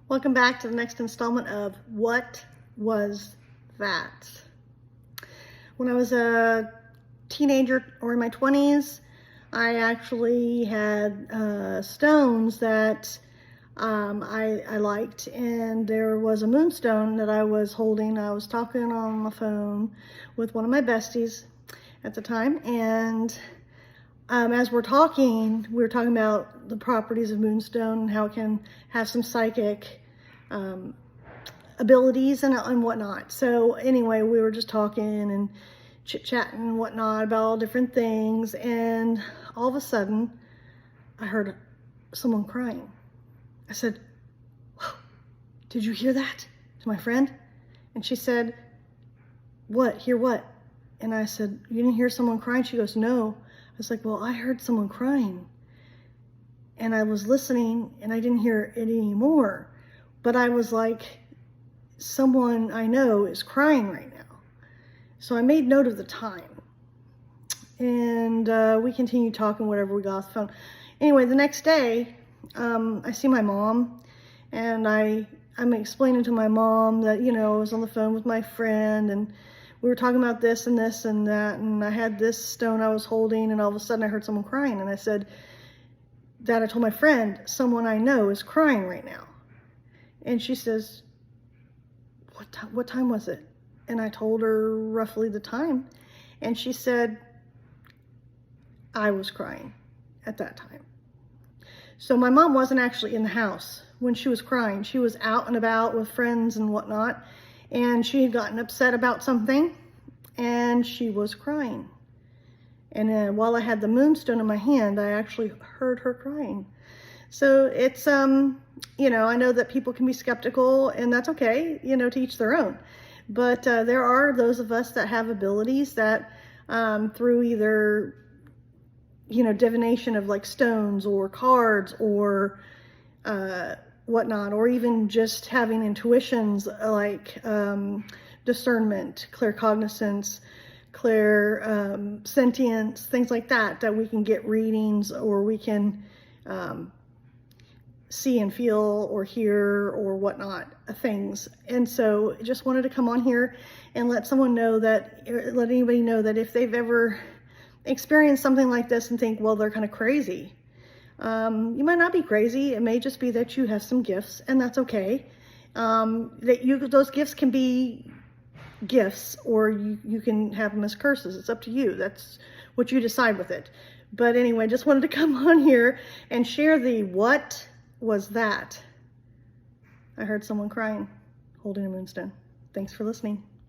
Welcome back to the next installment of What Was That? When I was a teenager or in my 20s, I actually had stones that I liked, and there was a moonstone that I was holding. I was talking on the phone with one of my besties at the time, and as we're talking, we were talking about the properties of moonstone and how it can have some psychic abilities and whatnot. So anyway, we were just talking and chit-chatting and whatnot about all different things, and all of a sudden, I heard someone crying. I said, "Whoa, did you hear that?" to my friend. And she said, "What? Hear what?" And I said, "You didn't hear someone crying?" She goes, "No." I was like, "Well, I heard someone crying." And I was listening and I didn't hear it anymore. But I was like, someone I know is crying right now. So I made note of the time. And we continued talking, whatever, we got off the phone. Anyway, the next day, I see my mom, and I'm explaining to my mom that, I was on the phone with my friend, and we were talking about this and this and that, and I had this stone I was holding, and all of a sudden I heard someone crying, and I said, "Dad, I told my friend, someone I know is crying right now." And she says, what time was it? And I told her roughly the time, and she said, "I was crying at that time." So my mom wasn't actually in the house when she was crying. She was out and about with friends and whatnot, and she had gotten upset about something, and she was crying. And then while I had the moonstone in my hand, I actually heard her crying. So it's, I know that people can be skeptical, and that's okay, to each their own. But there are those of us that have abilities that through either, divination of like stones or cards or whatnot, or even just having intuitions like discernment, claircognizance, sentience, things like that, that we can get readings, or we can see and feel or hear or whatnot things. And so I just wanted to come on here and let anybody know that if they've ever experienced something like this and think, well, they're kind of crazy. You might not be crazy. It may just be that you have some gifts, and that's okay. Those gifts can be gifts, or you can have them as curses. It's up to you. That's what you decide with it. But anyway, just wanted to come on here and share the what was that. I heard someone crying holding a moonstone. Thanks for listening.